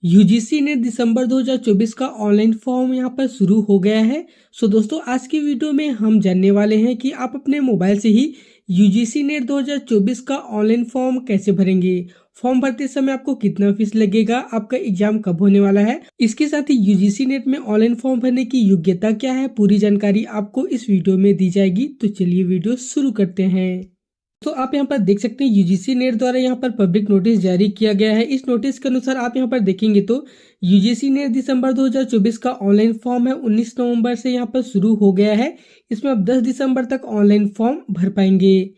UGC ने दिसंबर 2024 का online form यहाँ पर शुरू हो गया है। सो दोस्तों, आज की वीडियो में हम जानने वाले हैं कि आप अपने मोबाइल से ही यूजीसी नेट 2024 का ऑनलाइन फॉर्म कैसे भरेंगे। फॉर्म भरते समय आपको कितना फीस लगेगा, आपका एग्जाम कब होने वाला है, इसके साथ ही यूजीसी नेट में ऑनलाइन फॉर्म भरने की योग्यता क्या है, पूरी जानकारी आपको इस वीडियो में दी जाएगी। तो चलिए वीडियो शुरू करते हैं। तो आप यहाँ पर देख सकते हैं यूजीसी नेट द्वारा यहाँ पर पब्लिक नोटिस जारी किया गया है। इस नोटिस के अनुसार आप यहाँ पर देखेंगे तो यूजीसी नेट दिसंबर 2024 का ऑनलाइन फॉर्म है 19 नवंबर से यहाँ पर शुरू हो गया है। इसमें आप 10 दिसंबर तक ऑनलाइन फॉर्म भर पाएंगे।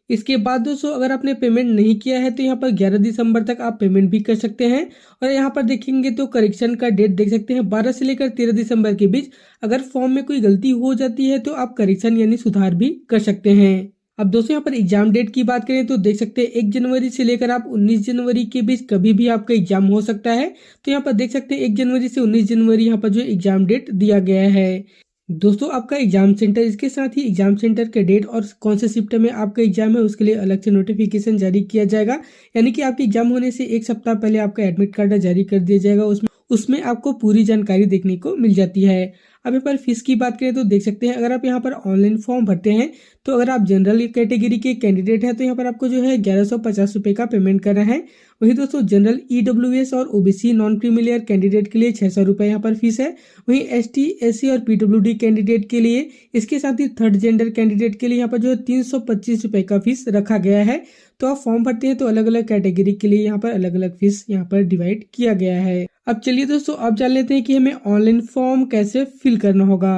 इसके बाद दोस्तों, अगर आपने पेमेंट नहीं किया है तो यहाँ पर 11 दिसंबर तक आप पेमेंट भी कर सकते हैं। और यहाँ पर देखेंगे तो करेक्शन का डेट देख सकते हैं 12 से लेकर 13 दिसंबर के बीच। अगर फॉर्म में कोई गलती हो जाती है तो आप करेक्शन यानी सुधार भी कर सकते हैं। अब दोस्तों, यहाँ पर एग्जाम डेट की बात करें तो देख सकते हैं 1 जनवरी से लेकर आप 19 जनवरी के बीच कभी भी आपका एग्जाम हो सकता है। तो यहाँ पर देख सकते हैं 1 जनवरी से 19 जनवरी यहाँ पर जो एग्जाम डेट दिया गया है। दोस्तों, आपका एग्जाम सेंटर, इसके साथ ही एग्जाम सेंटर के डेट और कौन से शिफ्ट में आपका एग्जाम है उसके लिए अलग से नोटिफिकेशन जारी किया जाएगा। यानी कि आपके एग्जाम होने से एक सप्ताह पहले आपका एडमिट कार्ड जारी कर दिया जाएगा। उसमें आपको पूरी जानकारी देखने को मिल जाती है। अब यहाँ पर फीस की बात करें तो देख सकते हैं, अगर आप यहाँ पर ऑनलाइन फॉर्म भरते हैं तो अगर आप जनरल कैटेगरी के कैंडिडेट हैं तो यहाँ पर आपको जो है 1150 रुपये का पेमेंट करना है। वहीं दोस्तों, जनरल ईडब्ल्यूएस और ओबीसी नॉन क्रीमिलियर कैंडिडेट के लिए 600 रुपये यहाँ पर फीस है। वहीं एसटी, एससी और पीडब्ल्यूडी कैंडिडेट के लिए, इसके साथ ही थर्ड जेंडर कैंडिडेट के लिए यहाँ पर जो है 325 रुपये का फीस रखा गया है। तो आप फॉर्म भरते हैं तो अलग अलग कैटेगरी के लिए यहाँ पर अलग अलग फीस यहाँ पर डिवाइड किया गया है। अब चलिए दोस्तों, आप जान लेते हैं कि हमें ऑनलाइन फॉर्म कैसे फिल करना होगा।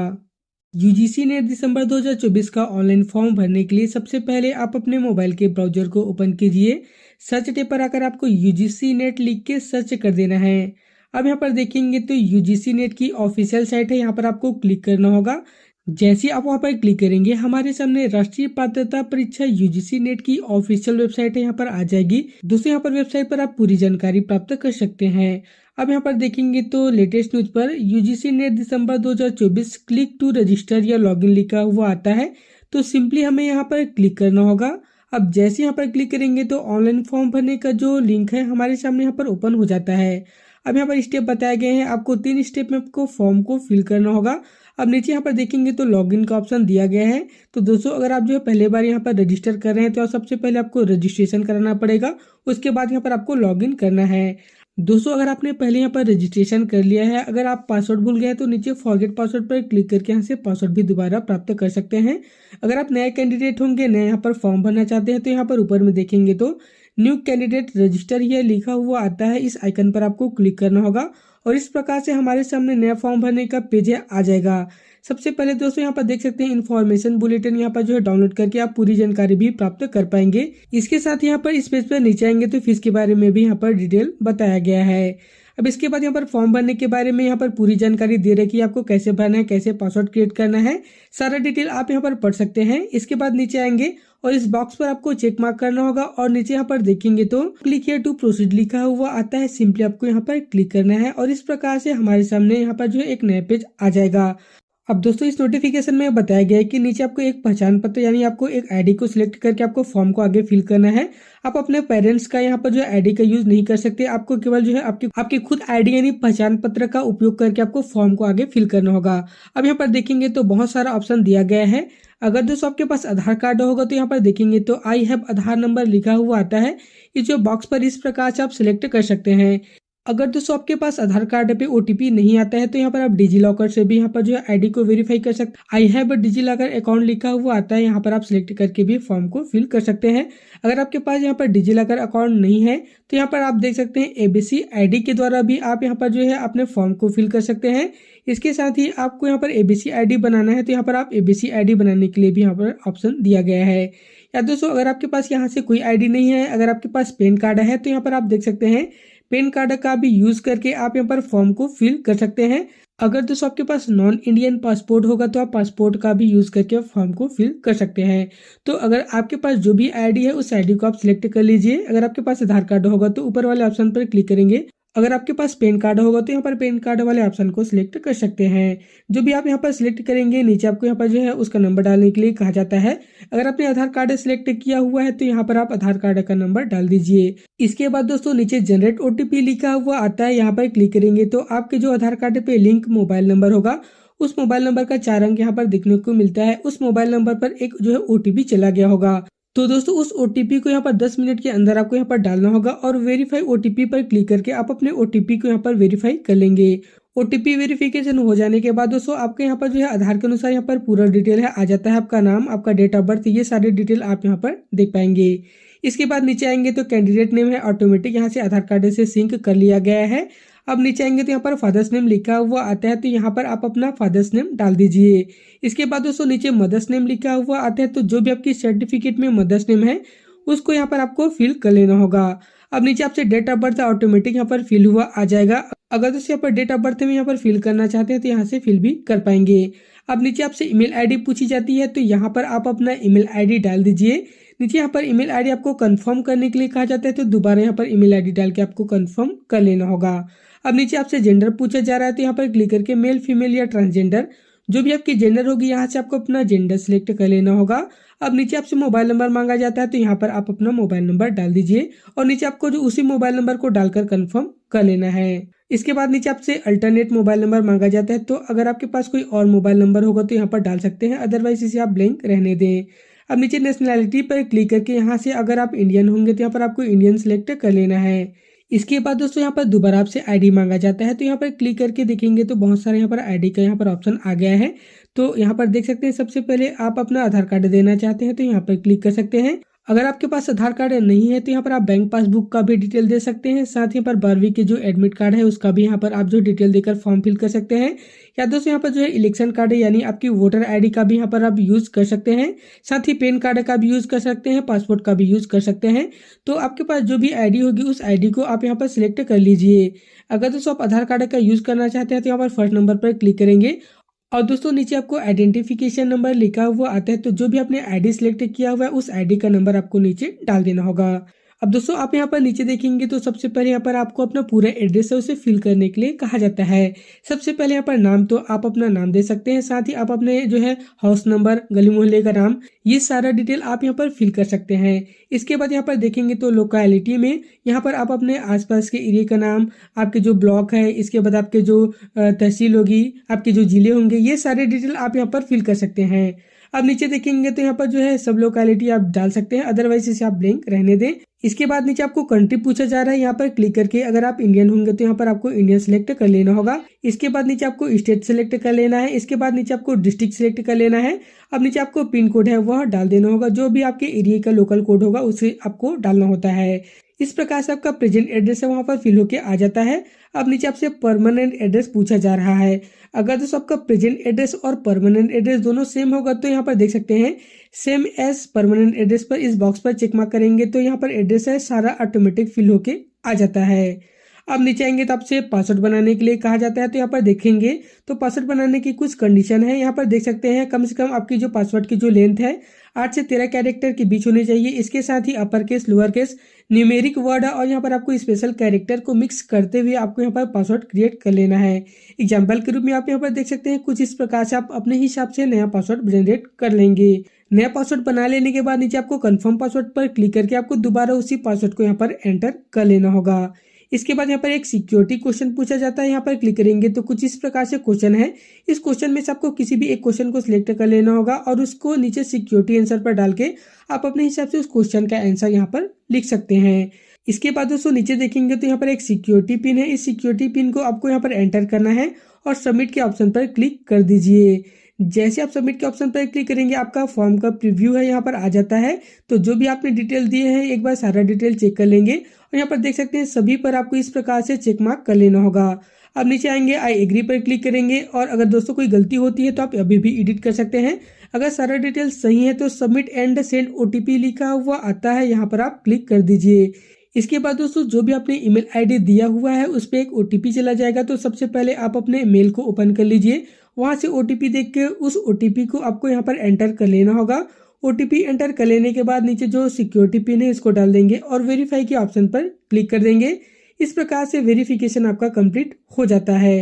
यूजीसी ने दिसंबर 2024 का ऑनलाइन फॉर्म भरने के लिए सबसे पहले आप अपने मोबाइल के ब्राउजर को ओपन कीजिए। सर्च टैब पर आकर आपको यूजीसी नेट लिख के सर्च कर देना है। अब यहाँ पर देखेंगे तो यूजीसी नेट की ऑफिशियल साइट है, यहाँ पर आपको क्लिक करना होगा। जैसे आप वहाँ पर क्लिक करेंगे हमारे सामने राष्ट्रीय पात्रता परीक्षा यूजीसी नेट की ऑफिशियल वेबसाइट है, यहाँ पर आ जाएगी। दोस्तों, यहाँ पर वेबसाइट पर आप पूरी जानकारी प्राप्त कर सकते हैं। अब यहाँ पर देखेंगे तो लेटेस्ट न्यूज पर यूजीसी नेट दिसंबर 2024 क्लिक टू रजिस्टर या लॉगिन लिखा हुआ आता है। तो सिंपली हमें यहाँ पर क्लिक करना होगा। अब जैसे यहाँ पर क्लिक करेंगे तो ऑनलाइन फॉर्म भरने का जो लिंक है हमारे सामने यहाँ पर ओपन हो जाता है। अब यहाँ पर स्टेप बताए गए हैं, आपको 3 स्टेप में आपको फॉर्म को फिल करना होगा। अब नीचे यहाँ पर देखेंगे तो लॉगिन का ऑप्शन दिया गया है। तो दोस्तों, अगर आप जो है पहले बार यहाँ पर रजिस्टर कर रहे हैं तो सबसे पहले आपको रजिस्ट्रेशन कराना पड़ेगा, उसके बाद यहाँ पर आपको लॉगिन करना है। दोस्तों, अगर आपने पहले यहाँ पर रजिस्ट्रेशन कर लिया है, अगर आप पासवर्ड भूल गए तो नीचे फॉरगेट पासवर्ड पर क्लिक करके यहाँ से पासवर्ड भी दोबारा प्राप्त कर सकते हैं। अगर आप नए कैंडिडेट होंगे, नए यहाँ पर फॉर्म भरना चाहते हैं तो यहाँ पर ऊपर में देखेंगे तो न्यू कैंडिडेट रजिस्टर ये लिखा हुआ आता है, इस आइकन पर आपको क्लिक करना होगा और इस प्रकार से हमारे सामने नया फॉर्म भरने का पेज आ जाएगा। सबसे पहले दोस्तों, यहाँ पर देख सकते हैं इन्फॉर्मेशन बुलेटिन, यहाँ पर जो है डाउनलोड करके आप पूरी जानकारी भी प्राप्त कर पाएंगे। इसके साथ यहाँ पर इस पेज पर नीचे आएंगे तो फीस के बारे में भी यहाँ पर डिटेल बताया गया है। अब इसके बाद यहाँ पर फॉर्म भरने के बारे में यहाँ पर पूरी जानकारी दे रखी है, आपको कैसे भरना है, कैसे पासवर्ड क्रिएट करना है, सारा डिटेल आप यहाँ पर पढ़ सकते हैं। इसके बाद नीचे आएंगे और इस बॉक्स पर आपको चेक मार्क करना होगा और नीचे यहाँ पर देखेंगे तो क्लिक हियर टू प्रोसीड लिखा हुआ आता है, सिंपली आपको यहाँ पर क्लिक करना है और इस प्रकार से हमारे सामने यहाँ पर जो है एक नया पेज आ जाएगा। अब दोस्तों, इस नोटिफिकेशन में बताया गया है कि नीचे आपको एक पहचान पत्र यानी आपको एक आईडी को सिलेक्ट करके आपको फॉर्म को आगे फिल करना है। आप अपने पेरेंट्स का यहाँ पर जो आईडी का यूज नहीं कर सकते, आपको केवल जो है आपकी खुद आईडी यानी पहचान पत्र का उपयोग करके आपको फॉर्म को आगे फिल करना होगा। अब यहाँ पर देखेंगे तो बहुत सारा ऑप्शन दिया गया है। अगर दोस्तों आपके पास आधार कार्ड होगा तो यहाँ पर देखेंगे तो आई हैव आधार नंबर लिखा हुआ आता है। इस जो बॉक्स पर इस प्रकार से आप सिलेक्ट कर सकते हैं। अगर दोस्तों आपके पास आधार कार्ड पे ओटीपी नहीं आता है तो यहाँ पर आप डिजी लॉकर से भी यहाँ पर जो है आईडी को वेरीफाई कर सकते हैं। I have DigiLocker account लिखा हुआ आता है, यहाँ पर आप सिलेक्ट करके भी फॉर्म को फिल कर सकते हैं। अगर आपके पास यहाँ पर डिजी लॉकर अकाउंट नहीं है तो यहाँ पर आप देख सकते हैं एबीसी आईडी के द्वारा भी आप यहाँ पर जो है अपने फॉर्म को फिल कर सकते हैं। इसके साथ ही आपको यहाँ पर एबीसी आईडी बनाना है तो यहाँ पर आप एबीसी आईडी बनाने के लिए भी यहाँ पर ऑप्शन दिया गया है। या दोस्तों, अगर आपके पास यहाँ से कोई आईडी नहीं है, अगर आपके पास पैन कार्ड है तो यहाँ पर आप देख सकते हैं पैन कार्ड का भी यूज करके आप यहाँ पर फॉर्म को फिल कर सकते हैं। अगर दोस्तों आपके पास नॉन इंडियन पासपोर्ट होगा तो आप पासपोर्ट का भी यूज करके फॉर्म को फिल कर सकते हैं। तो अगर आपके पास जो भी आईडी है उस आईडी को आप सिलेक्ट कर लीजिए। अगर आपके पास आधार कार्ड होगा तो ऊपर वाले ऑप्शन पर क्लिक करेंगे। अगर आपके पास पैन कार्ड होगा तो यहाँ पर पैन कार्ड वाले ऑप्शन को सिलेक्ट कर सकते हैं। जो भी आप यहाँ पर सिलेक्ट करेंगे नीचे आपको यहाँ पर जो है उसका नंबर डालने के लिए कहा जाता है। अगर आपने आधार कार्ड सिलेक्ट किया हुआ है तो यहाँ पर आप आधार कार्ड का नंबर डाल दीजिए। इसके बाद दोस्तों नीचे जनरेट ओटीपी लिखा हुआ आता है, यहाँ पर क्लिक करेंगे तो आपके जो आधार कार्ड पे लिंक मोबाइल नंबर होगा उस मोबाइल नंबर का 4 अंक यहाँ पर देखने को मिलता है। उस मोबाइल नंबर पर एक जो है ओटीपी चला गया होगा। तो दोस्तों उस ओटीपी को यहाँ पर 10 मिनट के अंदर आपको यहाँ पर डालना होगा और वेरीफाई ओटीपी पर क्लिक करके आप अपने ओटीपी को यहाँ पर वेरीफाई कर लेंगे। ओटीपी वेरिफिकेशन हो जाने के बाद दोस्तों आपके यहाँ पर जो है आधार के अनुसार यहाँ पर पूरा डिटेल है आ जाता है, आपका नाम, आपका डेट ऑफ बर्थ, ये सारी डिटेल आप यहाँ पर देख पाएंगे। इसके बाद नीचे आएंगे तो कैंडिडेट नेम है ऑटोमेटिक यहाँ से आधार कार्ड से सिंक कर लिया गया है। अब नीचे आएंगे तो यहाँ पर फादर्स नेम लिखा हुआ आता है, तो यहाँ पर आप अपना फादर्स नेम डाल दीजिए। इसके बाद दोस्तों नीचे मदर्स नेम लिखा हुआ आता है, तो जो भी आपकी सर्टिफिकेट में मदर्स नेम है उसको यहाँ पर आपको फिल कर लेना होगा। अब नीचे आपसे डेट ऑफ बर्थ ऑटोमेटिक यहाँ पर फिल हुआ आ जाएगा। अगर दोस्तों यहाँ पर डेट ऑफ बर्थ में यहाँ पर फिल करना चाहते हैं तो यहाँ से फिल भी कर पाएंगे। अब नीचे आपसे ईमेल आईडी पूछी जाती है, तो यहाँ पर आप अपना ईमेल आईडी डाल दीजिए। नीचे यहाँ पर ईमेल आईडी आपको कंफर्म करने के लिए कहा जाता है, तो दोबारा यहाँ पर ईमेल आईडी डाल के आपको कंफर्म कर लेना होगा। अब नीचे आपसे जेंडर पूछा जा रहा है, तो यहाँ पर क्लिक करके मेल, फीमेल या ट्रांसजेंडर जो भी आपकी जेंडर होगी यहाँ से आपको अपना जेंडर सिलेक्ट कर लेना होगा। अब नीचे आपसे मोबाइल नंबर मांगा जाता है, तो यहाँ पर आप अपना मोबाइल नंबर डाल दीजिए और नीचे आपको जो उसी मोबाइल नंबर को डालकर कंफर्म कर लेना है। इसके बाद नीचे आपसे अल्टरनेट मोबाइल नंबर मांगा जाता है, तो अगर आपके पास कोई और मोबाइल नंबर होगा तो यहाँ पर डाल सकते हैं, अदरवाइज इसे आप ब्लैंक रहने दें। अब नीचे नेशनैलिटी पर क्लिक करके यहाँ से अगर आप इंडियन होंगे तो यहाँ पर आपको इंडियन सिलेक्ट कर लेना है। इसके बाद दोस्तों यहाँ पर दोबारा आपसे आईडी मांगा जाता है, तो यहाँ पर क्लिक करके देखेंगे तो बहुत सारे यहाँ पर आईडी का यहाँ पर ऑप्शन आ गया है। तो यहाँ पर देख सकते हैं सबसे पहले आप अपना आधार कार्ड देना चाहते हैं तो यहाँ पर क्लिक कर सकते हैं। अगर आपके पास आधार कार्ड नहीं है तो यहाँ पर आप बैंक पासबुक का भी डिटेल दे सकते हैं, साथ ही यहाँ पर 12वीं के जो एडमिट कार्ड है उसका भी यहाँ पर आप जो डिटेल देकर फॉर्म फिल कर सकते हैं। या दोस्तों यहाँ पर जो है इलेक्शन कार्ड है यानी आपकी वोटर आईडी का भी यहाँ पर आप यूज कर सकते हैं, साथ ही पैन कार्ड का भी यूज कर सकते हैं, पासपोर्ट का भी यूज कर सकते हैं। तो आपके पास जो भी आईडी होगी उस आईडी को आप यहाँ पर सिलेक्ट कर लीजिए। अगर दोस्तों आप आधार कार्ड का यूज करना चाहते हैं तो यहाँ पर फर्स्ट नंबर पर क्लिक करेंगे और दोस्तों नीचे आपको आइडेंटिफिकेशन नंबर लिखा हुआ आता है, तो जो भी आपने आईडी सिलेक्ट किया हुआ है उस आईडी का नंबर आपको नीचे डाल देना होगा। अब दोस्तों आप यहाँ पर नीचे देखेंगे तो सबसे पहले यहाँ पर आपको अपना पूरा एड्रेस है उसे फिल करने के लिए कहा जाता है। सबसे पहले यहाँ पर नाम, तो आप अपना नाम दे सकते हैं, साथ ही आप अपने जो है हाउस नंबर, गली मोहल्ले का नाम, ये सारा डिटेल आप यहाँ पर फिल कर सकते हैं। इसके बाद यहाँ पर देखेंगे तो लोकेलिटी में यहाँ पर आप अपने आसपास के एरिया का नाम, आपके जो ब्लॉक है, इसके बाद आपके जो तहसील होगी, आपके जो जिले होंगे, ये सारे डिटेल आप यहाँ पर फिल कर सकते हैं। अब नीचे देखेंगे तो यहाँ पर जो है सब लोकेलिटी आप डाल सकते हैं, अदरवाइज इसे आप ब्लैंक रहने दें। इसके बाद नीचे आपको कंट्री पूछा जा रहा है, यहाँ पर क्लिक करके अगर आप इंडियन होंगे तो यहाँ पर आपको इंडियन सिलेक्ट कर लेना होगा। इसके बाद नीचे आपको स्टेट सिलेक्ट कर लेना है। इसके बाद नीचे आपको डिस्ट्रिक्ट सिलेक्ट कर लेना है। अब नीचे आपको पिन कोड है वह डाल देना होगा, जो भी आपके एरिया का लोकल कोड होगा उसे आपको डालना होता है। इस प्रकार से आपका प्रेजेंट एड्रेस है वहां पर फिल होके आ जाता है। अब नीचे आपसे परमानेंट एड्रेस पूछा जा रहा है। अगर दोस्तों आपका प्रेजेंट एड्रेस और परमानेंट एड्रेस दोनों सेम होगा तो यहाँ पर देख सकते हैं सेम एज परमानेंट एड्रेस पर इस बॉक्स पर चेक मार्क करेंगे तो यहाँ पर एड्रेस है सारा ऑटोमेटिक फिल होके आ जाता है। अब नीचे आएंगे तो आपसे पासवर्ड बनाने के लिए कहा जाता है, तो यहाँ पर देखेंगे तो पासवर्ड बनाने की कुछ कंडीशन है। यहाँ पर देख सकते हैं कम से कम आपकी जो पासवर्ड की जो लेंथ है 8 से 13 कैरेक्टर के बीच होनी चाहिए। इसके साथ ही upper case, lower case, numeric word और यहाँ पर आपको स्पेशल कैरेक्टर को मिक्स करते हुए आपको यहाँ पर पासवर्ड क्रिएट कर लेना है। एग्जाम्पल के रूप में आप यहाँ पर देख सकते हैं कुछ इस प्रकार से आप अपने हिसाब से नया पासवर्ड जनरेट कर लेंगे। नया पासवर्ड बना लेने के बाद नीचे आपको कंफर्म पासवर्ड पर क्लिक करके आपको दोबारा उसी पासवर्ड को यहाँ पर एंटर कर लेना होगा। इसके बाद यहाँ पर एक सिक्योरिटी क्वेश्चन पूछा जाता है, यहाँ पर क्लिक करेंगे तो कुछ इस प्रकार से क्वेश्चन है। इस क्वेश्चन में से आपको किसी भी एक क्वेश्चन को सिलेक्ट कर लेना होगा और उसको नीचे सिक्योरिटी आंसर पर डाल के आप अपने हिसाब से उस क्वेश्चन का आंसर यहाँ पर लिख सकते हैं। इसके बाद दोस्तों नीचे देखेंगे तो यहाँ पर एक सिक्योरिटी पिन है। इस सिक्योरिटी पिन को आपको यहाँ पर एंटर करना है और सबमिट के ऑप्शन पर क्लिक कर दीजिए। जैसे आप सबमिट के ऑप्शन पर क्लिक करेंगे आपका फॉर्म का प्रीव्यू है यहाँ पर आ जाता है। तो जो भी आपने डिटेल दिए हैं एक बार सारा डिटेल चेक कर लेंगे और यहाँ पर देख सकते हैं सभी पर आपको इस प्रकार से चेक मार्क कर लेना होगा। अब नीचे आएंगे आई एग्री पर क्लिक करेंगे और अगर दोस्तों कोई गलती होती है तो आप अभी भी एडिट कर सकते हैं। अगर सारा डिटेल सही है तो सबमिट एंड सेंड ओटीपी लिखा हुआ आता है, यहाँ पर आप क्लिक कर दीजिए। इसके बाद दोस्तों जो भी आपने ईमेल आईडी दिया हुआ है उस पर एक ओटीपी चला जाएगा। तो सबसे पहले आप अपने मेल को ओपन कर लीजिए, वहां से ओटीपी देख के उस ओटीपी को आपको यहाँ पर एंटर कर लेना होगा। ओटीपी एंटर कर लेने के बाद नीचे जो सिक्योरिटी पिन है इसको डाल देंगे और वेरीफाई के ऑप्शन पर क्लिक कर देंगे। इस प्रकार से वेरिफिकेशन आपका कंप्लीट हो जाता है।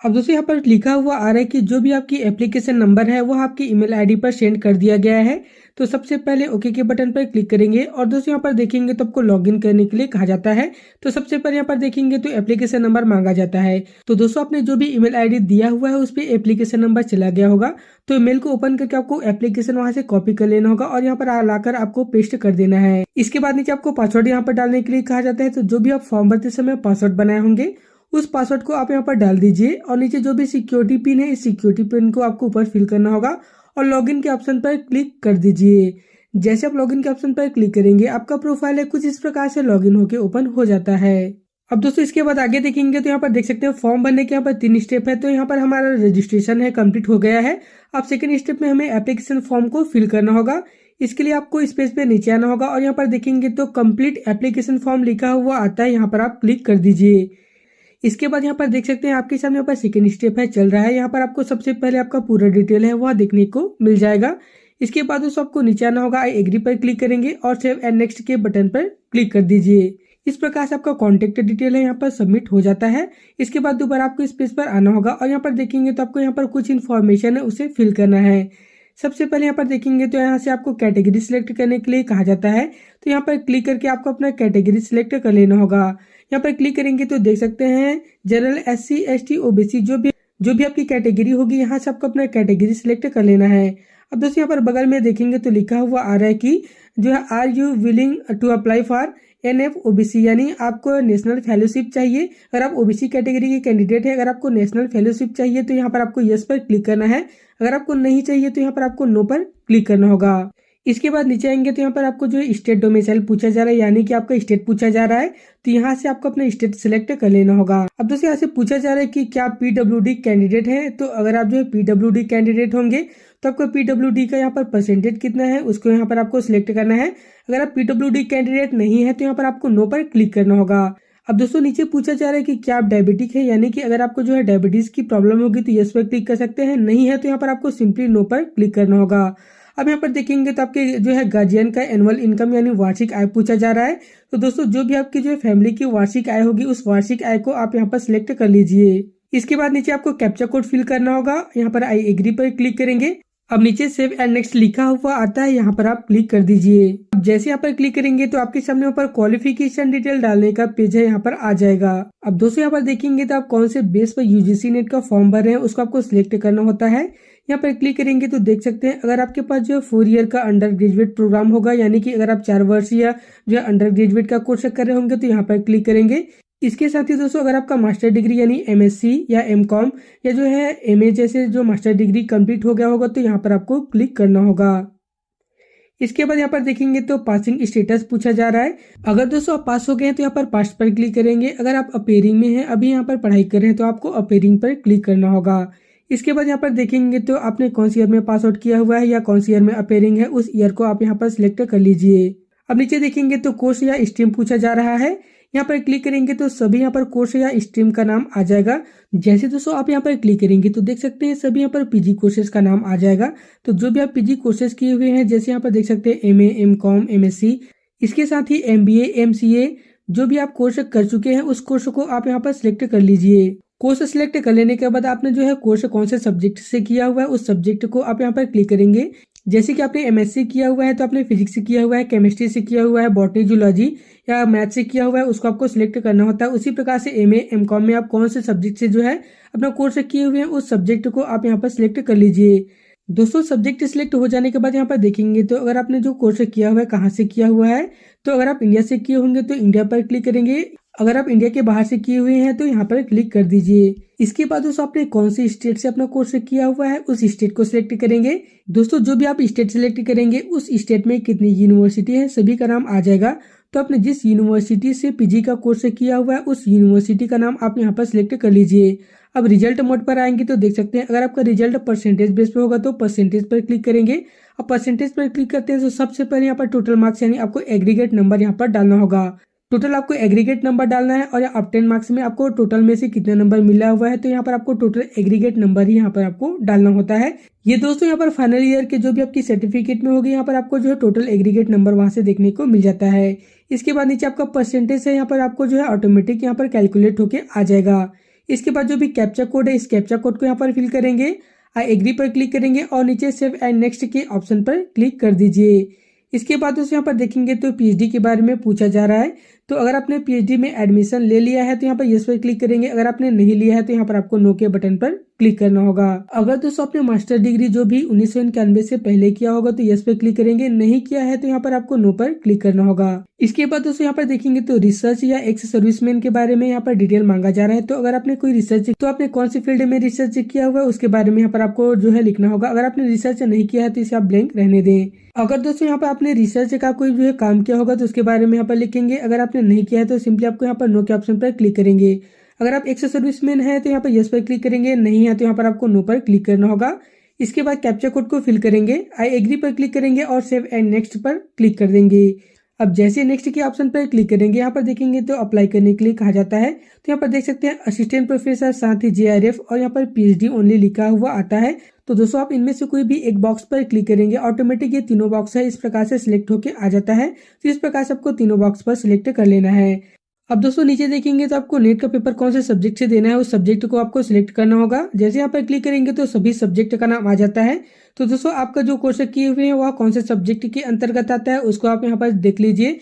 अब दोस्तों यहाँ पर लिखा हुआ आ रहा है कि जो भी आपकी एप्लीकेशन नंबर है वो आपकी ईमेल आईडी पर सेंड कर दिया गया है। तो सबसे पहले ओके के बटन पर क्लिक करेंगे और दोस्तों यहाँ पर देखेंगे तो आपको लॉगिन करने के लिए कहा जाता है। तो सबसे पहले यहाँ पर देखेंगे तो एप्लीकेशन नंबर मांगा जाता है। तो दोस्तों आपने जो भी ईमेल आईडी दिया हुआ है उस पर एप्लीकेशन नंबर चला गया होगा। तो ईमेल को ओपन करके आपको एप्लीकेशन वहां से कॉपी कर लेना होगा और यहाँ पर लाकर आपको पेस्ट कर देना है। इसके बाद नीचे आपको पासवर्ड यहाँ पर डालने के लिए कहा जाता है। तो जो भी आप फॉर्म भरते समय पासवर्ड बनाए होंगे उस पासवर्ड को आप यहाँ पर डाल दीजिए और नीचे जो भी सिक्योरिटी पिन है इस सिक्योरिटी पिन को आपको ऊपर फिल करना होगा और लॉगिन के ऑप्शन पर क्लिक कर दीजिए। जैसे आप लॉगिन के ऑप्शन पर क्लिक करेंगे आपका प्रोफाइल है कुछ इस प्रकार से लॉगिन होकर ओपन हो जाता है। अब दोस्तों इसके बाद आगे देखेंगे तो यहाँ पर देख सकते हैं फॉर्म भरने के यहाँ पर 3 स्टेप है। तो यहाँ पर हमारा रजिस्ट्रेशन है कंप्लीट हो गया है। अब सेकंड स्टेप में हमें एप्लीकेशन फॉर्म को फिल करना होगा। इसके लिए आपको स्पेस पे नीचे आना होगा और यहाँ पर देखेंगे तो कंप्लीट एप्लीकेशन फॉर्म लिखा हुआ आता है, यहाँ पर आप क्लिक कर दीजिए। इसके बाद यहाँ पर देख सकते हैं आपके सामने यहाँ पर सेकंड स्टेप है चल रहा है। यहाँ पर आपको सबसे पहले आपका पूरा डिटेल है वह देखने को मिल जाएगा। इसके बाद उस आपको नीचे आना होगा, आई एग्री पर क्लिक करेंगे और सेव एंड नेक्स्ट के बटन पर क्लिक कर दीजिए। इस प्रकार से आपका कॉन्टेक्ट डिटेल है यहाँ पर सबमिट हो जाता है। इसके बाद दोबारा आपको इस पेज पर आना होगा और यहाँ पर देखेंगे तो आपको यहाँ पर कुछ इन्फॉर्मेशन है उसे फिल करना है। सबसे पहले यहाँ पर देखेंगे तो यहाँ से आपको कैटेगरी सिलेक्ट करने के लिए कहा जाता है। तो यहाँ पर क्लिक करके आपको अपना कैटेगरी सिलेक्ट कर लेना होगा। यहाँ पर क्लिक करेंगे तो देख सकते हैं जनरल, SC, ST, OBC जो भी आपकी कैटेगरी होगी यहाँ से आपको अपना कैटेगरी सिलेक्ट कर लेना है। अब दोस्तों यहाँ पर बगल में देखेंगे तो लिखा हुआ आ रहा है कि जो है are you willing to apply for NF-OBC, यानी आपको नेशनल फेलोशिप चाहिए। अगर आप OBC कैटेगरी के कैंडिडेट है, अगर आपको नेशनल फेलोशिप चाहिए तो यहाँ पर आपको यस पर क्लिक करना है। अगर आपको नहीं चाहिए तो यहाँ पर आपको नो पर क्लिक करना होगा। इसके बाद नीचे आएंगे तो यहाँ पर आपको जो स्टेट डोमिसाइल पूछा जा रहा है, यानी कि आपका स्टेट पूछा जा रहा है। तो यहाँ से आपको अपना स्टेट सिलेक्ट कर लेना होगा। अब दोस्तों यहाँ से पूछा जा रहा है कि क्या PWD कैंडिडेट है। तो अगर आप जो है PWD कैंडिडेट होंगे तो आपको PWD का यहाँ पर परसेंटेज कितना है उसको यहाँ पर आपको सिलेक्ट करना है। अगर आप PWD कैंडिडेट नहीं है तो यहाँ पर आपको नो पर क्लिक करना होगा। अब दोस्तों नीचे पूछा जा रहा है कि क्या आप डायबिटिक है, यानी कि अगर आपको जो है डायबिटीज की प्रॉब्लम होगी तो यस पर क्लिक कर सकते हैं, नहीं है तो यहाँ पर आपको सिंपली नो पर क्लिक करना होगा। अब यहाँ पर देखेंगे तो आपके जो है गार्जियन का एनुअल इनकम यानी वार्षिक आय पूछा जा रहा है। तो दोस्तों जो भी आपकी जो है फैमिली की वार्षिक आय होगी उस वार्षिक आय को आप यहाँ पर सिलेक्ट कर लीजिए। इसके बाद नीचे आपको कैप्चा कोड फिल करना होगा। यहाँ पर आई एग्री पर क्लिक करेंगे। अब नीचे सेव एंड नेक्स्ट लिखा हुआ आता है, यहाँ पर आप क्लिक कर दीजिए। अब जैसे यहाँ पर क्लिक करेंगे तो आपके सामने ऊपर क्वालिफिकेशन डिटेल डालने का पेज है, यहाँ पर आ जाएगा। अब दोस्तों यहाँ पर देखेंगे तो आप कौन से बेस पर UGC नेट का फॉर्म भर रहे हैं उसको आपको सिलेक्ट करना होता है। यहाँ पर क्लिक करेंगे तो देख सकते हैं अगर आपके पास जो है 4 ईयर का अंडर ग्रेजुएट प्रोग्राम होगा, यानी कि अगर आप 4 वर्ष या जो है अंडर ग्रेजुएट का कोर्स कर रहे होंगे तो यहाँ पर क्लिक करेंगे। इसके साथ ही दोस्तों अगर आपका मास्टर डिग्री यानी MSc या MCOM या जो है MA जैसे जो मास्टर डिग्री कंप्लीट हो गया होगा तो यहाँ पर आपको क्लिक करना होगा। इसके बाद यहाँ पर देखेंगे तो पासिंग स्टेटस पूछा जा रहा है। अगर दोस्तों आप पास हो गए हैं तो यहाँ पर पास पर क्लिक करेंगे। अगर आप अपेयरिंग में हैं, अभी यहाँ पर पढ़ाई कर रहे हैं, तो आपको अपेयरिंग पर क्लिक करना होगा। इसके बाद यहाँ पर देखेंगे तो आपने कौन सी ईयर में पास आउट किया हुआ है या कौन सी ईयर में अपेयरिंग है उस ईयर को आप यहाँ पर सिलेक्ट कर लीजिए। अब नीचे देखेंगे तो कोर्स या स्ट्रीम पूछा जा रहा है। यहाँ पर क्लिक करेंगे तो सभी यहाँ पर कोर्स या स्ट्रीम का नाम आ जाएगा। जैसे दोस्तों आप यहाँ पर क्लिक करेंगे तो देख सकते हैं सभी यहाँ पर PG कोर्सेज का नाम आ जाएगा। तो जो भी आप PG कोर्सेज किए हुए हैं, जैसे यहाँ पर देख सकते हैं MA, MCOM, MSc, इसके साथ ही MBA, MCA, जो भी आप कोर्स कर चुके हैं उस कोर्स को आप यहाँ पर सिलेक्ट कर लीजिए। कोर्स सिलेक्ट कर लेने के बाद आपने जो है कोर्स कौन से सब्जेक्ट से किया हुआ है उस सब्जेक्ट को आप यहाँ पर क्लिक करेंगे। जैसे कि आपने MSc किया हुआ है तो आपने फिजिक्स से किया हुआ है, केमिस्ट्री से किया हुआ है, बॉटनी, जूलॉजी या मैथ से किया हुआ है, उसको आपको सिलेक्ट करना होता है। उसी प्रकार से MA, MCOM में आप कौन से सब्जेक्ट से जो है अपना कोर्स किए हुए हैं उस सब्जेक्ट को आप यहाँ पर सिलेक्ट कर लीजिए। दोस्तों सब्जेक्ट सिलेक्ट हो जाने के बाद यहाँ पर देखेंगे तो अगर आपने जो कोर्स किया हुआ है कहाँ से किया हुआ है, तो अगर आप इंडिया से किए होंगे तो इंडिया पर क्लिक करेंगे। अगर आप इंडिया के बाहर से किए हुए हैं तो यहाँ पर क्लिक कर दीजिए। इसके बाद दोस्तों आपने कौन सी स्टेट से अपना कोर्स किया हुआ है उस स्टेट को सिलेक्ट करेंगे। दोस्तों जो भी आप स्टेट सिलेक्ट करेंगे उस स्टेट में कितनी यूनिवर्सिटी है सभी का नाम आ जाएगा। तो आपने जिस यूनिवर्सिटी से PG का कोर्स किया हुआ है उस यूनिवर्सिटी का नाम आप यहाँ पर सिलेक्ट कर लीजिए। अब रिजल्ट मोड पर आएंगे तो देख सकते हैं अगर आपका रिजल्ट परसेंटेज बेस पे होगा तो परसेंटेज पर क्लिक करेंगे। अब परसेंटेज पर क्लिक करते हैं तो सबसे पहले यहाँ पर टोटल मार्क्स यानी आपको एग्रीगेट नंबर यहाँ पर डालना होगा। टोटल आपको एग्रीगेट नंबर डालना है और आप 10 मार्क्स में आपको टोटल में से कितना नंबर मिला हुआ है, तो यहाँ पर आपको टोटल एग्रीगेट नंबर ही यहाँ पर आपको डालना होता है। ये दोस्तों यहाँ पर फाइनल ईयर के जो भी आपकी सर्टिफिकेट में होगी, यहाँ पर आपको जो है टोटल एग्रीगेट नंबर वहां से देखने को मिल जाता है। इसके बाद नीचे आपका परसेंटेज है, यहाँ पर आपको जो है ऑटोमेटिक यहाँ पर कैलकुलेट होके आ जाएगा। इसके बाद जो भी कैप्चा कोड है, इस कैप्चा कोड को यहाँ पर फिल करेंगे, आई एग्री पर क्लिक करेंगे और नीचे सेव एंड नेक्स्ट के ऑप्शन पर क्लिक कर दीजिए। इसके बाद दोस्तों यहाँ पर देखेंगे तो पीएचडी के बारे में पूछा जा रहा है। तो अगर आपने पीएचडी में एडमिशन ले लिया है तो यहाँ पर यस पर क्लिक करेंगे, अगर आपने नहीं लिया है तो यहाँ पर आपको नो के बटन पर क्लिक करना होगा। अगर दोस्तों आपने मास्टर डिग्री जो भी 1991 से पहले किया होगा तो यस पे क्लिक करेंगे, नहीं किया है तो यहाँ पर आपको नो पर क्लिक करना होगा। इसके बाद दोस्तों यहाँ पर देखेंगे तो रिसर्च या एक्स सर्विसमैन के बारे में यहाँ पर डिटेल मांगा जा रहा है। तो अगर आपने कोई रिसर्च, तो आपने कौन सी फील्ड में रिसर्च किया हुआ है उसके बारे में यहाँ पर आपको जो है लिखना होगा। अगर आपने रिसर्च नहीं किया है तो इसे आप ब्लैंक रहने दें। अगर दोस्तों यहाँ पर आपने रिसर्च का कोई जो है काम किया होगा तो उसके बारे में यहाँ पर लिखेंगे, अगर आपने नहीं किया है तो सिंपली आपको यहाँ पर नो के ऑप्शन पर क्लिक करेंगे। अगर आप एक्स सर्विसमैन है तो यहाँ पर यस पर क्लिक करेंगे, नहीं है तो यहाँ पर आपको नो पर क्लिक करना होगा। इसके बाद कैप्चा कोड को फिल करेंगे, आई एग्री पर क्लिक करेंगे और सेव एंड नेक्स्ट पर क्लिक कर देंगे। अब जैसे नेक्स्ट के ऑप्शन पर क्लिक करेंगे, यहाँ पर देखेंगे तो अप्लाई करने के लिए कहा जाता है। तो यहाँ पर देख सकते हैं असिस्टेंट प्रोफेसर, साथ ही जेआरएफ और यहाँ पर पीएचडी ओनली लिखा हुआ आता है। तो दोस्तों आप इनमें से कोई भी एक बॉक्स पर क्लिक करेंगे, ऑटोमेटिक ये तीनों बॉक्स है इस प्रकार से सिलेक्ट होके आ जाता है। तो इस प्रकार से आपको तीनों बॉक्स पर सिलेक्ट कर लेना है। अब दोस्तों नीचे देखेंगे तो आपको नेट का पेपर कौन से सब्जेक्ट से देना है, उस सब्जेक्ट को आपको सिलेक्ट करना होगा। जैसे यहाँ पर क्लिक करेंगे तो सभी सब्जेक्ट का नाम आ जाता है। तो दोस्तों आपका जो कोर्स किए हुए हैं वह कौन से सब्जेक्ट के अंतर्गत आता है उसको आप यहाँ पर देख लीजिए।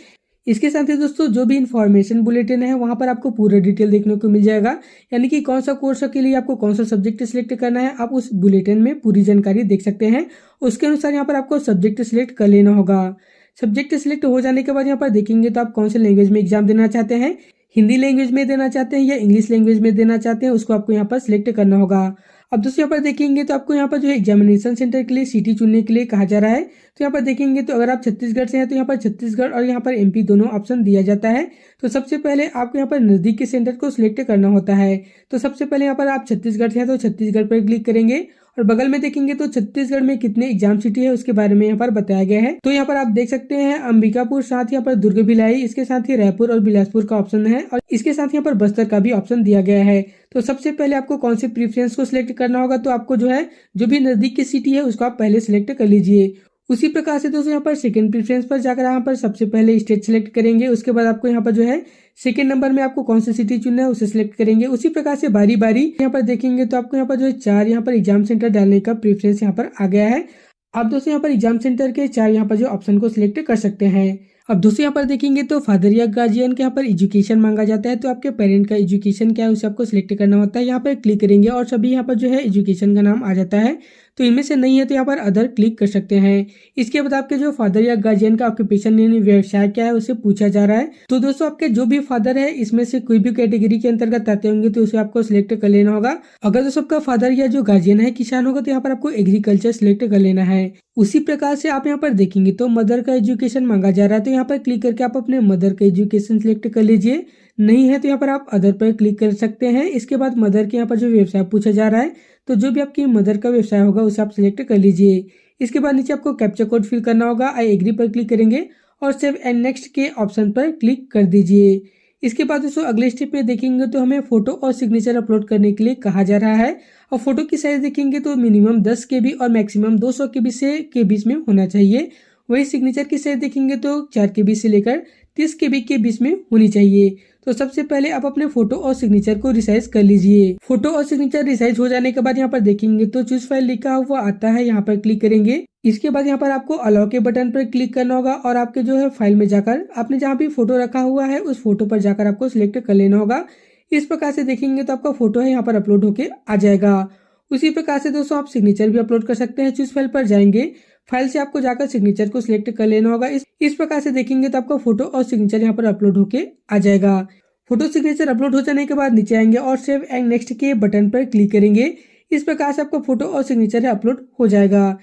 इसके साथ ही दोस्तों जो भी इन्फॉर्मेशन बुलेटिन है वहां पर आपको पूरा डिटेल देखने को मिल जाएगा, यानी कि कौन सा कोर्स के लिए आपको कौन सा सब्जेक्ट सिलेक्ट करना है, आप उस बुलेटिन में पूरी जानकारी देख सकते हैं। उसके अनुसार यहाँ पर आपको सब्जेक्ट सिलेक्ट कर लेना होगा। सब्जेक्ट सिलेक्ट हो जाने के बाद यहाँ पर देखेंगे तो आप कौन से लैंग्वेज में एग्जाम देना चाहते हैं, हिंदी लैंग्वेज में देना चाहते हैं या इंग्लिश लैंग्वेज में देना चाहते हैं, उसको आपको यहाँ पर सिलेक्ट करना होगा। अब दोस्तों यहाँ पर देखेंगे तो आपको यहाँ पर जो है एग्जामिनेशन सेंटर के लिए सिटी चुनने के लिए कहा जा रहा है। तो यहाँ पर देखेंगे तो अगर आप छत्तीसगढ़ से हैं तो यहाँ पर छत्तीसिगढ़ और यहाँ पर एमपी दोनों ऑप्शन दिया जाता है। तो सबसे पहले आपको यहाँ पर नजदीक के सेंटर को सिलेक्ट करना होता है। तो सबसे पहले यहाँ पर आप छत्तीसगढ़ से हैं तो छत्तीसगढ़ पर क्लिक करेंगे और बगल में देखेंगे तो छत्तीसगढ़ में कितने एग्जाम सिटी है उसके बारे में यहाँ पर बताया गया है। तो यहाँ पर आप देख सकते हैं अंबिकापुर, साथ यहाँ पर दुर्ग भिलाई, इसके साथ ही रायपुर और बिलासपुर का ऑप्शन है और इसके साथ यहाँ पर बस्तर का भी ऑप्शन दिया गया है। तो सबसे पहले आपको कौन से प्रेफरेंस को सिलेक्ट करना होगा, तो आपको जो है जो भी नजदीक की सिटी है उसको आप पहले सिलेक्ट कर लीजिए। उसी प्रकार से दोस्तों यहाँ पर सेकंड प्रेफरेंस पर जाकर यहाँ पर सबसे पहले स्टेट सिलेक्ट करेंगे। उसके बाद आपको यहाँ पर जो है सेकंड नंबर में आपको कौन सी सिटी चुनना है उसे सिलेक्ट करेंगे। उसी प्रकार से बारी बारी यहाँ पर देखेंगे तो आपको यहाँ पर जो है 4 यहाँ पर एग्जाम सेंटर डालने का प्रेफरेंस यहाँ पर आ गया है। आप दोस्तों यहाँ पर एग्जाम सेंटर के 4 यहाँ पर जो ऑप्शन को सिलेक्ट कर सकते हैं। अब दोस्तों यहाँ पर देखेंगे तो फादर या गार्जियन के यहाँ पर एजुकेशन मांगा जाता है। तो आपके पेरेंट का एजुकेशन क्या है उसे आपको सिलेक्ट करना होता है। यहाँ पर क्लिक करेंगे और सभी यहाँ पर जो है एजुकेशन का नाम आ जाता है। तो इनमें से नहीं है तो यहाँ पर अदर क्लिक कर सकते हैं। इसके बाद आपके जो फादर या गार्जियन का ऑक्यूपेशन यानी व्यवसाय क्या है उसे पूछा जा रहा है। तो दोस्तों आपके जो भी फादर है इसमें से कोई भी कैटेगरी के अंतर्गत आते होंगे तो उसे आपको सिलेक्ट कर लेना होगा। अगर दोस्तों आपका फादर या जो गार्जियन है किसान होगा तो यहाँ पर आपको एग्रीकल्चर सिलेक्ट कर लेना है। उसी प्रकार से आप यहाँ पर देखेंगे तो मदर का एजुकेशन मांगा जा रहा है। तो यहाँ पर क्लिक करके आप अपने मदर का एजुकेशन सिलेक्ट कर लीजिए। नहीं है तो यहाँ पर आप अदर पर क्लिक कर सकते हैं। इसके बाद मदर के यहाँ पर जो व्यवसाय पूछा जा रहा है तो जो भी आपकी मदर का व्यवसाय होगा उसे आप सिलेक्ट कर लीजिए। इसके बाद नीचे आपको कैप्चा कोड फिल करना होगा, आई एग्री पर क्लिक करेंगे और सेव एंड नेक्स्ट के ऑप्शन पर क्लिक कर दीजिए। इसके बाद दोस्तों अगले स्टेप में देखेंगे तो हमें फोटो और सिग्नेचर अपलोड करने के लिए कहा जा रहा है। और फोटो की साइज देखेंगे तो मिनिमम 10 KB और मैक्सिमम 200 KB से के बीच में होना चाहिए। वही सिग्नेचर की साइज देखेंगे तो 4 KB से लेकर 30 KB के बीच में होनी चाहिए। तो सबसे पहले आप अपने फोटो और सिग्नेचर को रिसाइज कर लीजिए। फोटो और सिग्नेचर रिसाइज हो जाने के बाद यहाँ पर देखेंगे तो चूज फाइल लिखा हुआ आता है, यहाँ पर क्लिक करेंगे। इसके बाद यहाँ पर आपको अलाउ के बटन पर क्लिक करना होगा और आपके जो है फाइल में जाकर आपने जहाँ भी फोटो रखा हुआ है उस फोटो पर जाकर आपको सिलेक्ट कर लेना होगा। इस प्रकार से देखेंगे तो आपका फोटो है यहाँ पर अपलोड होके आ जाएगा। उसी प्रकार से दोस्तों आप सिग्नेचर भी अपलोड कर सकते हैं। चूज फाइल पर जाएंगे, फाइल से आपको जाकर सिग्नेचर को सिलेक्ट कर लेना होगा। इस प्रकार से देखेंगे तो आपका फोटो और सिग्नेचर यहाँ पर अपलोड होके आ जाएगा। फोटो सिग्नेचर अपलोड हो जाने के बाद नीचे आएंगे और सेव एंड नेक्स्ट के बटन पर क्लिक करेंगे। इस प्रकार से आपका फोटो और सिग्नेचर अपलोड हो जाएगा।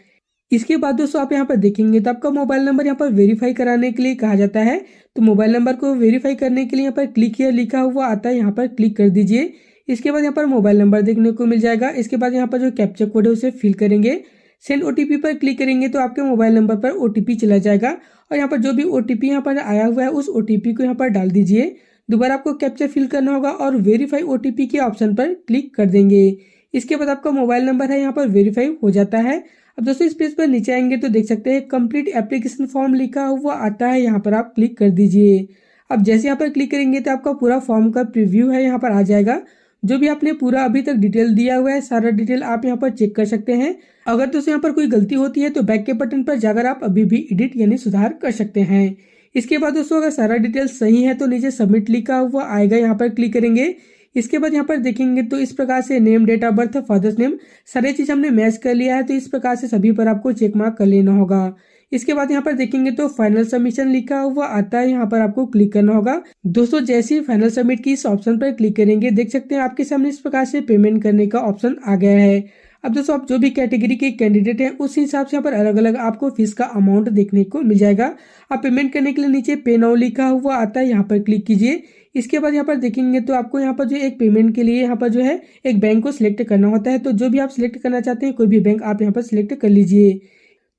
इसके बाद दोस्तों आप यहाँ पर देखेंगे तो आपका मोबाइल नंबर यहाँ पर वेरीफाई कराने के लिए कहा जाता है। तो मोबाइल नंबर को वेरीफाई करने के लिए यहाँ पर क्लिक हियर लिखा हुआ आता है, यहाँ पर क्लिक कर दीजिए। इसके बाद यहाँ पर मोबाइल नंबर देखने को मिल जाएगा। इसके बाद यहाँ पर जो कैप्चा कोड है उसे फिल करेंगे। सेंड ओटीपी पर क्लिक करेंगे तो आपके मोबाइल नंबर पर ओटीपी चला जाएगा और यहाँ पर जो भी ओटीपी यहाँ पर आया हुआ है उस ओटीपी को यहाँ पर डाल दीजिए। दोबारा आपको कैप्चा फिल करना होगा और वेरीफाई ओटीपी के ऑप्शन पर क्लिक कर देंगे। इसके बाद आपका मोबाइल नंबर है यहाँ पर वेरीफाई हो जाता है। अब दोस्तों इस पेज पर नीचे आएंगे तो देख सकते हैं कंप्लीट एप्लीकेशन फॉर्म लिखा हुआ आता है, यहाँ पर आप क्लिक कर दीजिए। अब जैसे यहाँ पर क्लिक करेंगे तो आपका पूरा फॉर्म का प्रीव्यू है यहाँ पर आ जाएगा। जो भी आपने पूरा अभी तक डिटेल दिया हुआ है सारा डिटेल आप यहाँ पर चेक कर सकते हैं। अगर दोस्तों यहाँ पर कोई गलती होती है तो बैक के बटन पर जाकर आप अभी भी एडिट यानी सुधार कर सकते हैं। इसके बाद दोस्तों अगर सारा डिटेल सही है तो नीचे सबमिट लिखा हुआ आएगा, यहाँ पर क्लिक करेंगे। इसके बाद यहाँ पर देखेंगे तो इस प्रकार से name, date of birth, father's name सारी चीज हमने मैच कर लिया है, तो इस प्रकार से सभी पर आपको चेक मार्क कर लेना होगा। इसके बाद यहाँ पर देखेंगे तो फाइनल सबमिशन लिखा हुआ आता है, यहाँ पर आपको क्लिक करना होगा। दोस्तों जैसे ही फाइनल सबमिट की इस ऑप्शन पर क्लिक करेंगे देख सकते हैं आपके सामने इस प्रकार से पेमेंट करने का ऑप्शन आ गया है। अब दोस्तों आप जो भी कैटेगरी के कैंडिडेट हैं उस हिसाब से यहाँ पर अलग अलग आपको फीस का अमाउंट देखने को मिल जाएगा। आप पेमेंट करने के लिए नीचे पे नाउ लिखा हुआ आता है, यहाँ पर क्लिक कीजिए। इसके बाद यहाँ पर देखेंगे तो आपको यहाँ पर जो एक पेमेंट के लिए यहाँ पर जो है एक बैंक को सिलेक्ट करना होता है, तो जो भी आप सिलेक्ट करना चाहते हैं कोई भी बैंक आप यहाँ पर सिलेक्ट कर लीजिए।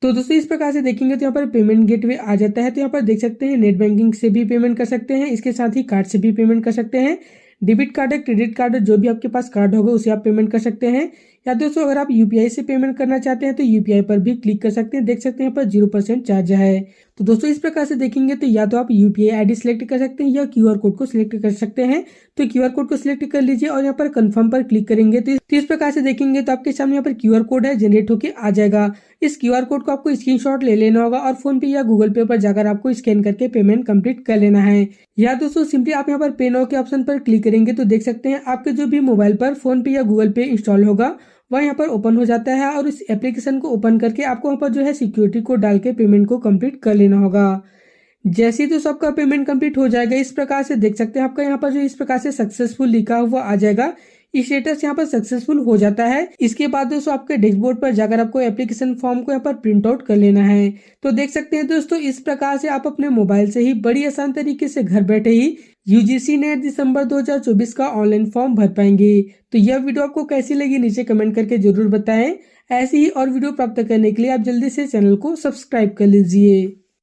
तो दोस्तों इस प्रकार से देखेंगे तो यहाँ पर पेमेंट गेटवे आ जाता है। तो यहाँ पर देख सकते हैं नेट बैंकिंग से भी पेमेंट कर सकते हैं, इसके साथ ही कार्ड से भी पेमेंट कर सकते हैं। डेबिट कार्ड है, क्रेडिट कार्ड है, जो भी आपके पास कार्ड होगा उसे आप पेमेंट कर सकते हैं। या दोस्तों अगर आप यूपीआई से पेमेंट करना चाहते हैं तो यूपीआई पर भी क्लिक कर सकते हैं। देख सकते हैं यहाँ पर 0% चार्ज है। तो दोस्तों इस प्रकार से देखेंगे तो या तो आप यूपीआई आईडी सिलेक्ट कर सकते हैं या क्यूआर कोड को सिलेक्ट कर सकते हैं। तो क्यूआर कोड को सिलेक्ट कर लीजिए और यहाँ पर कंफर्म पर क्लिक करेंगे तो इस प्रकार से देखेंगे तो आपके सामने यहाँ पर क्यूआर कोड है जनरेट होकर आ जाएगा। इस क्यूआर कोड को आपको स्क्रीनशॉट ले लेना होगा और फोन पे या गूगल पे पर जाकर आपको स्कैन करके पेमेंट कंप्लीट कर लेना है। या दोस्तों सिंपली आप यहाँ पर पे नाउ के ऑप्शन पर क्लिक करेंगे तो देख सकते हैं आपके जो भी मोबाइल पर फोन पे या गूगल पे इंस्टॉल होगा वह यहाँ पर ओपन हो जाता है और इस एप्लीकेशन को ओपन करके आपको यहाँ पर जो है सिक्योरिटी कोड डाल के पेमेंट को कंप्लीट कर लेना होगा। जैसे ही तो सबका पेमेंट कंप्लीट हो जाएगा इस प्रकार से देख सकते हैं आपका यहाँ पर जो इस प्रकार से सक्सेसफुल लिखा हुआ आ जाएगा। स्टेटस यहाँ पर सक्सेसफुल हो जाता है। इसके बाद दोस्तों आपके डैशबोर्ड पर जाकर आपको एप्लीकेशन फॉर्म को यहाँ पर प्रिंट आउट कर लेना है। तो देख सकते हैं दोस्तों इस प्रकार से आप अपने मोबाइल से ही बड़ी आसान तरीके से घर बैठे ही यूजीसी नेट दिसंबर 2024 का ऑनलाइन फॉर्म भर पाएंगे। तो यह वीडियो आपको कैसी लगी नीचे कमेंट करके जरूर बताएं। ऐसी ही और वीडियो प्राप्त करने के लिए आप जल्दी से चैनल को सब्सक्राइब कर लीजिए।